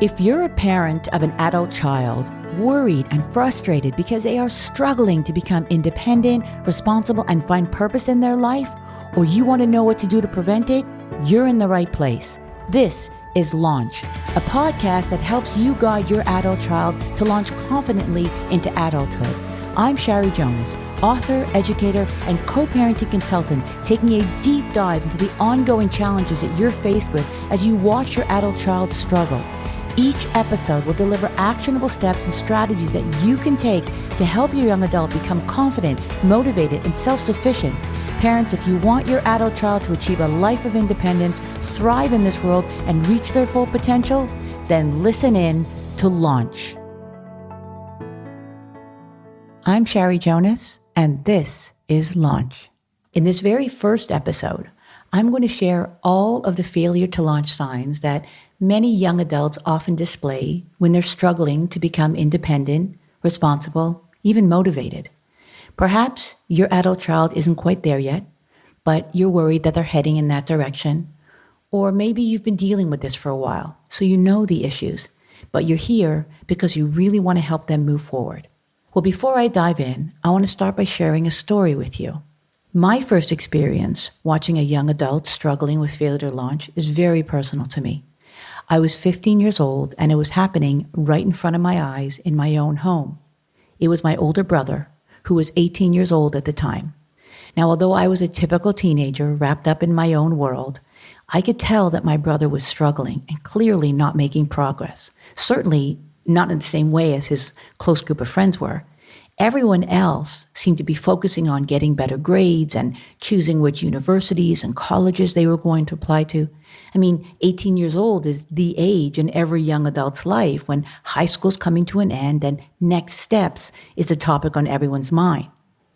If you're a parent of an adult child, worried and frustrated because they are struggling to become independent, responsible, and find purpose in their life, or you want to know what to do to prevent it, you're in the right place. This is Launch, a podcast that helps you guide your adult child to launch confidently into adulthood. I'm Shari Jonas, author, educator, and co-parenting consultant, taking a deep dive into the ongoing challenges that you're faced with as you watch your adult child struggle. Each episode will deliver actionable steps and strategies that you can take to help your young adult become confident, motivated, and self-sufficient. Parents, if you want your adult child to achieve a life of independence, thrive in this world, and reach their full potential, then listen in to Launch. I'm Shari Jonas, and this is Launch. In this very first episode, I'm going to share all of the failure to launch signs that many young adults often display when they're struggling to become independent, responsible, even motivated. Perhaps your adult child isn't quite there yet, but you're worried that they're heading in that direction. Or maybe you've been dealing with this for a while, so you know the issues, but you're here because you really want to help them move forward. Well, before I dive in, I want to start by sharing a story with you. My first experience watching a young adult struggling with failure to launch is very personal to me. I was 15 years old, and it was happening right in front of my eyes in my own home. It was my older brother, who was 18 years old at the time. Now, although I was a typical teenager wrapped up in my own world, I could tell that my brother was struggling and clearly not making progress. Certainly not in the same way as his close group of friends were. Everyone else seemed to be focusing on getting better grades and choosing which universities and colleges they were going to apply to. 18 years old is the age in every young adult's life when high school's coming to an end and next steps is a topic on everyone's mind.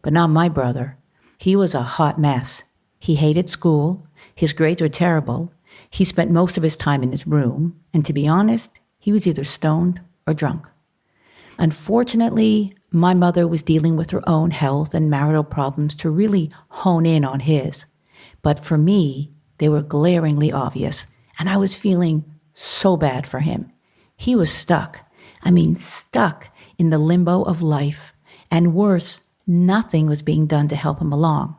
But not my brother. He was a hot mess. He hated school. His grades were terrible. He spent most of his time in his room. And to be honest, he was either stoned or drunk. Unfortunately, my mother was dealing with her own health and marital problems to really hone in on his. But for me, they were glaringly obvious, and I was feeling so bad for him. He was stuck in the limbo of life, and worse, nothing was being done to help him along.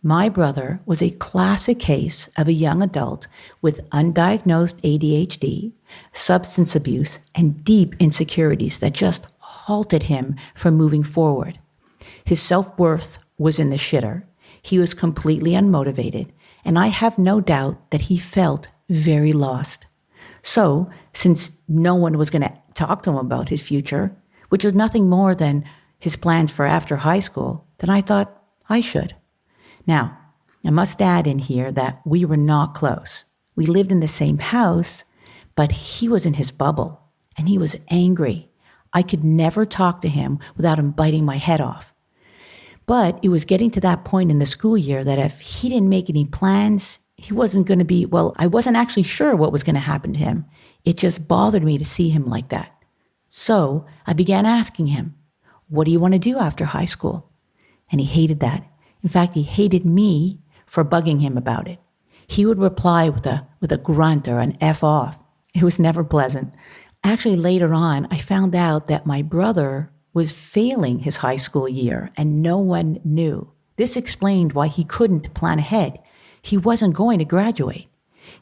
My brother was a classic case of a young adult with undiagnosed ADHD, substance abuse, and deep insecurities that just halted him from moving forward. His self-worth was in the shitter. He was completely unmotivated, and I have no doubt that he felt very lost. So, since no one was going to talk to him about his future, which was nothing more than his plans for after high school, then I thought I should. Now, I must add in here that we were not close. We lived in the same house, but he was in his bubble, and he was angry. I could never talk to him without him biting my head off. But it was getting to that point in the school year that if he didn't make any plans, he wasn't going to be, I wasn't actually sure what was going to happen to him. It just bothered me to see him like that. So I began asking him, what do you want to do after high school? And he hated that. In fact, he hated me for bugging him about it. He would reply with a grunt or an F off. It was never pleasant. Actually, later on, I found out that my brother was failing his high school year and no one knew. This explained why he couldn't plan ahead. He wasn't going to graduate.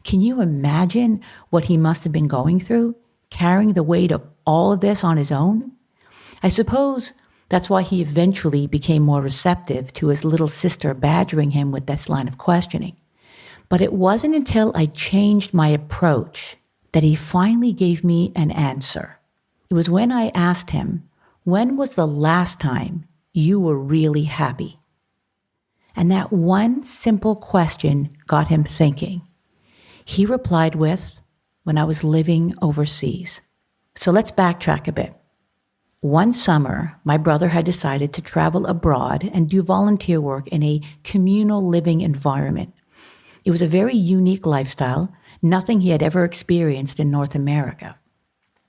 Can you imagine what he must have been going through, carrying the weight of all of this on his own? I suppose that's why he eventually became more receptive to his little sister badgering him with this line of questioning. But it wasn't until I changed my approach that he finally gave me an answer. It was when I asked him, when was the last time you were really happy? And that one simple question got him thinking. He replied with, when I was living overseas. So let's backtrack a bit. One summer, my brother had decided to travel abroad and do volunteer work in a communal living environment. It was a very unique lifestyle, nothing he had ever experienced in North America.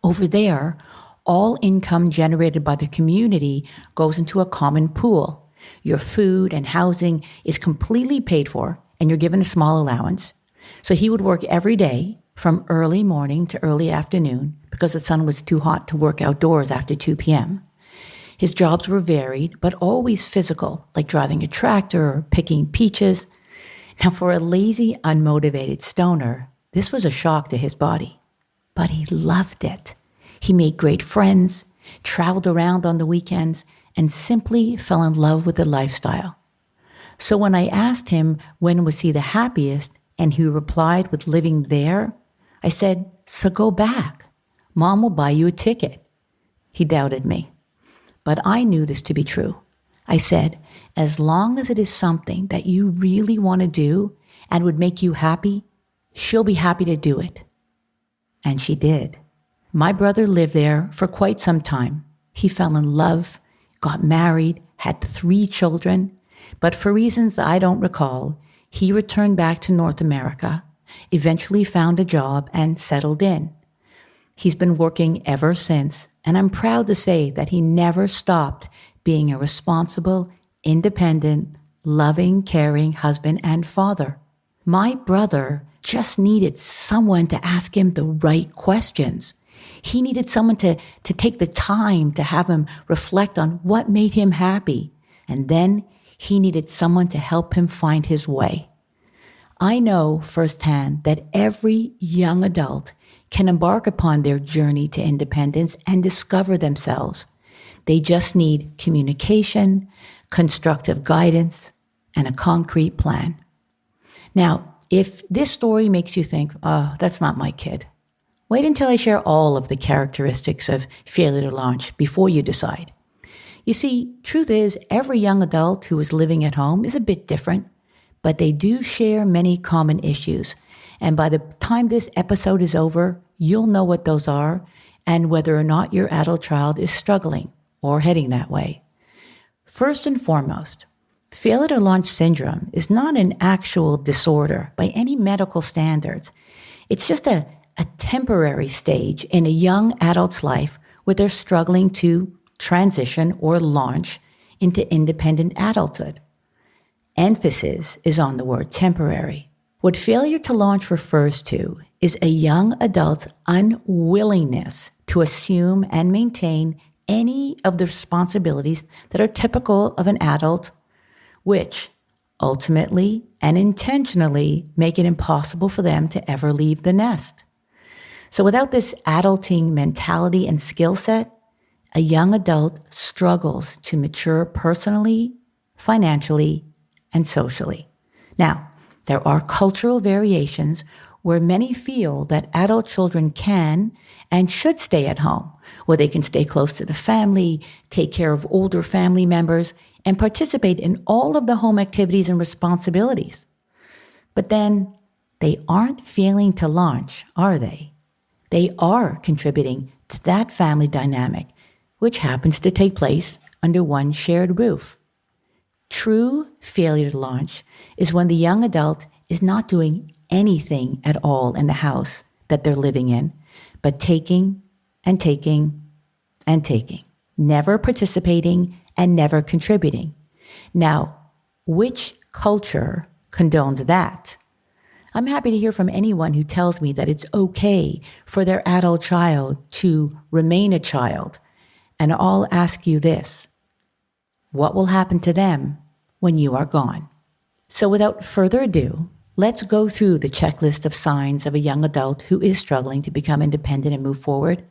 Over there, all income generated by the community goes into a common pool. Your food and housing is completely paid for, and you're given a small allowance. So he would work every day from early morning to early afternoon because the sun was too hot to work outdoors after 2 p.m. His jobs were varied, but always physical, like driving a tractor or picking peaches. Now, for a lazy, unmotivated stoner, this was a shock to his body. But he loved it. He made great friends, traveled around on the weekends, and simply fell in love with the lifestyle. So when I asked him when was he the happiest, and he replied with living there, I said, "So go back. Mom will buy you a ticket." He doubted me. But I knew this to be true. I said, as long as it is something that you really want to do and would make you happy, she'll be happy to do it. And she did. My brother lived there for quite some time. He fell in love, got married, had 3 children, but for reasons that I don't recall, he returned back to North America, eventually found a job and settled in. He's been working ever since, and I'm proud to say that he never stopped being a responsible, independent, loving, caring husband and father. My brother just needed someone to ask him the right questions. He needed someone to take the time to have him reflect on what made him happy. And then he needed someone to help him find his way. I know firsthand that every young adult can embark upon their journey to independence and discover themselves. They just need communication, constructive guidance, and a concrete plan. Now, if this story makes you think, oh, that's not my kid, wait until I share all of the characteristics of failure to launch before you decide. You see, truth is, every young adult who is living at home is a bit different, but they do share many common issues. And by the time this episode is over, you'll know what those are and whether or not your adult child is struggling or heading that way. First and foremost, failure to launch syndrome is not an actual disorder by any medical standards. It's just a temporary stage in a young adult's life where they're struggling to transition or launch into independent adulthood. Emphasis is on the word temporary. What failure to launch refers to is a young adult's unwillingness to assume and maintain any of the responsibilities that are typical of an adult, which ultimately and intentionally make it impossible for them to ever leave the nest. So without this adulting mentality and skill set, a young adult struggles to mature personally, financially, and socially. Now, there are cultural variations where many feel that adult children can and should stay at home, where they can stay close to the family, take care of older family members, and participate in all of the home activities and responsibilities. But then they aren't failing to launch, are they? They are contributing to that family dynamic, which happens to take place under one shared roof. True failure to launch is when the young adult is not doing anything at all in the house that they're living in, but taking and taking and taking, never participating and never contributing. Now, which culture condones that? I'm happy to hear from anyone who tells me that it's okay for their adult child to remain a child. And I'll ask you this: what will happen to them when you are gone? So without further ado, let's go through the checklist of signs of a young adult who is struggling to become independent and move forward.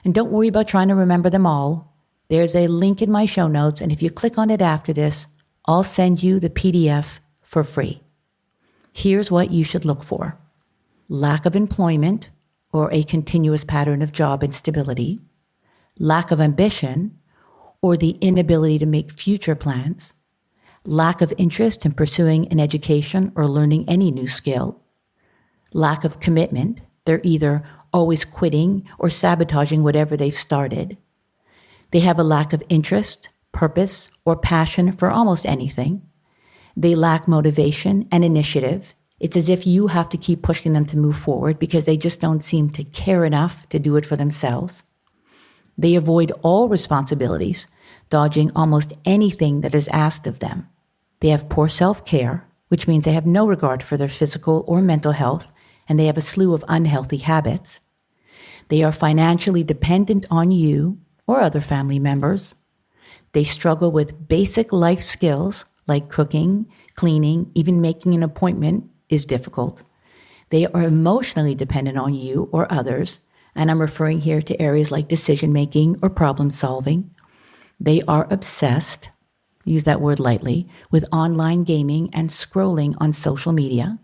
And don't worry about trying to remember them all. There's a link in my show notes, and if you click on it after this, I'll send you the PDF for free. Here's what you should look for: lack of employment or a continuous pattern of job instability, lack of ambition or the inability to make future plans, lack of interest in pursuing an education or learning any new skill, lack of commitment. They're either always quitting or sabotaging whatever they've started. They have a lack of interest, purpose, or passion for almost anything. They lack motivation and initiative. It's as if you have to keep pushing them to move forward because they just don't seem to care enough to do it for themselves. They avoid all responsibilities, dodging almost anything that is asked of them. They have poor self-care, which means they have no regard for their physical or mental health and they have a slew of unhealthy habits. They are financially dependent on you or other family members. They struggle with basic life skills like cooking, cleaning, even making an appointment is difficult. They are emotionally dependent on you or others, and I'm referring here to areas like decision making or problem solving. They are obsessed, use that word lightly, with online gaming and scrolling on social media.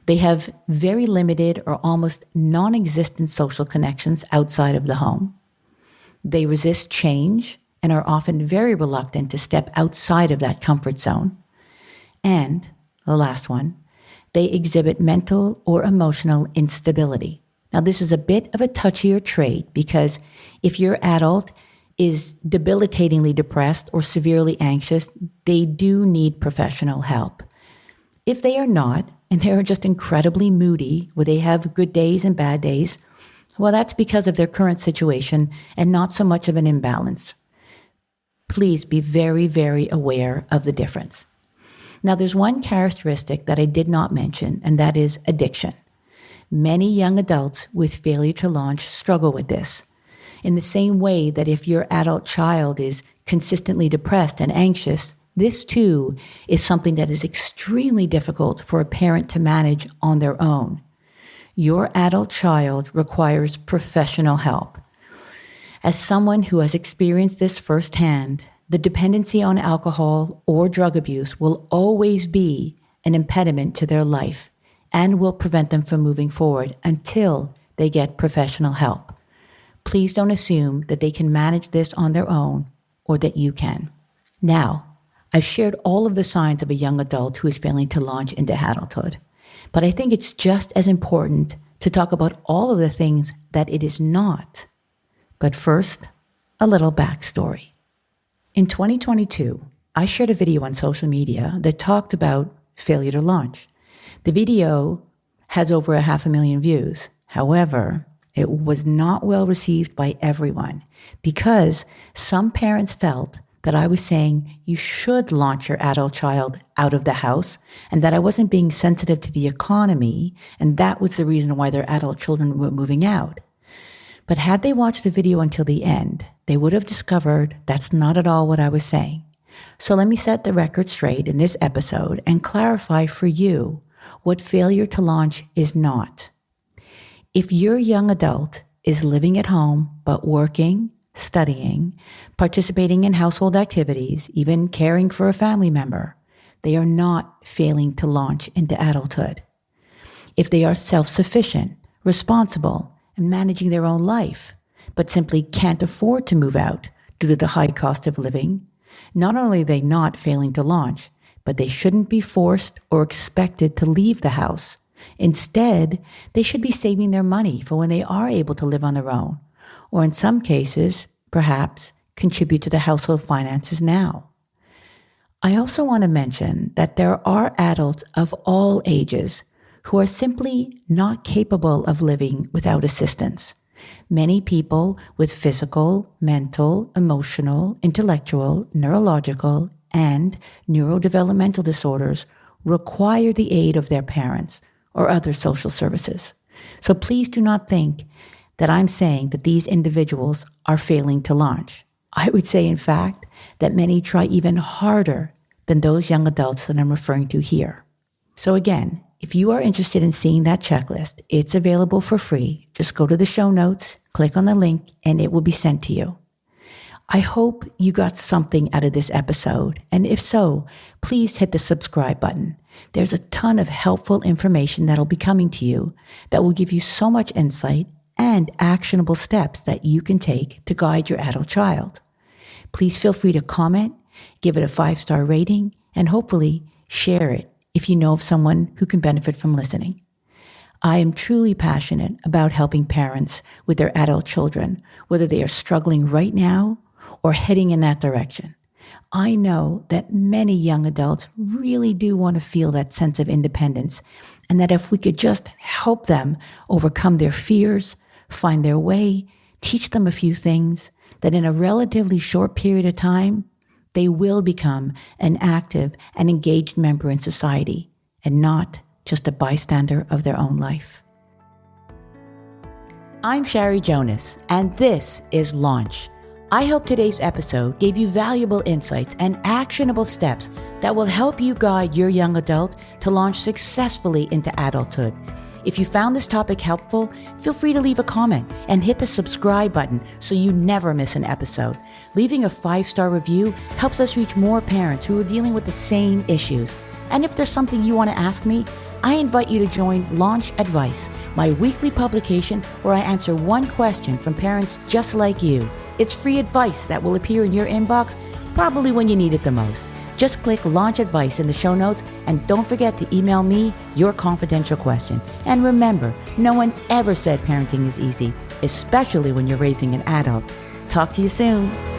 They have very limited or almost non-existent social connections outside of the home. They resist change and are often very reluctant to step outside of that comfort zone. And the last one, they exhibit mental or emotional instability. Now, this is a bit of a touchier trait because if your adult is debilitatingly depressed or severely anxious, they do need professional help. If they are not, and they're just incredibly moody, where they have good days and bad days, well, that's because of their current situation and not so much of an imbalance. Please be very, very aware of the difference. Now, there's one characteristic that I did not mention, and that is addiction. Many young adults with failure to launch struggle with this. In the same way that if your adult child is consistently depressed and anxious, this too is something that is extremely difficult for a parent to manage on their own. Your adult child requires professional help. As someone who has experienced this firsthand, the dependency on alcohol or drug abuse will always be an impediment to their life and will prevent them from moving forward until they get professional help. Please don't assume that they can manage this on their own or that you can. Now, I've shared all of the signs of a young adult who is failing to launch into adulthood, but I think it's just as important to talk about all of the things that it is not. But first, a little backstory. In 2022, I shared a video on social media that talked about failure to launch. The video has over 500,000 views. However, it was not well received by everyone because some parents felt that I was saying you should launch your adult child out of the house and that I wasn't being sensitive to the economy, and that was the reason why their adult children were moving out. But had they watched the video until the end, they would have discovered that's not at all what I was saying. So let me set the record straight in this episode and clarify for you what failure to launch is not. If your young adult is living at home but working, studying, participating in household activities, even caring for a family member, they are not failing to launch into adulthood. If they are self-sufficient, responsible, and managing their own life, but simply can't afford to move out due to the high cost of living, not only are they not failing to launch, but they shouldn't be forced or expected to leave the house. Instead, they should be saving their money for when they are able to live on their own, or in some cases, perhaps, contribute to the household finances now. I also want to mention that there are adults of all ages who are simply not capable of living without assistance. Many people with physical, mental, emotional, intellectual, neurological, and neurodevelopmental disorders require the aid of their parents or other social services. So please do not think that I'm saying that these individuals are failing to launch. I would say, in fact, that many try even harder than those young adults that I'm referring to here. So again, if you are interested in seeing that checklist, it's available for free. Just go to the show notes, click on the link, and it will be sent to you. I hope you got something out of this episode, and if so, please hit the subscribe button. There's a ton of helpful information that'll be coming to you that will give you so much insight and actionable steps that you can take to guide your adult child. Please feel free to comment, give it a 5-star rating, and hopefully share it if you know of someone who can benefit from listening. I am truly passionate about helping parents with their adult children, whether they are struggling right now or heading in that direction. I know that many young adults really do want to feel that sense of independence, and that if we could just help them overcome their fears, find their way, teach them a few things, that in a relatively short period of time, they will become an active and engaged member in society and not just a bystander of their own life. I'm Shari Jonas, and this is Launch. I hope today's episode gave you valuable insights and actionable steps that will help you guide your young adult to launch successfully into adulthood. If you found this topic helpful, feel free to leave a comment and hit the subscribe button so you never miss an episode. Leaving a 5-star review helps us reach more parents who are dealing with the same issues. And if there's something you want to ask me, I invite you to join Launch Advice, my weekly publication where I answer one question from parents just like you. It's free advice that will appear in your inbox probably when you need it the most. Just click Launch Advice in the show notes and don't forget to email me your confidential question. And remember, no one ever said parenting is easy, especially when you're raising an adult. Talk to you soon.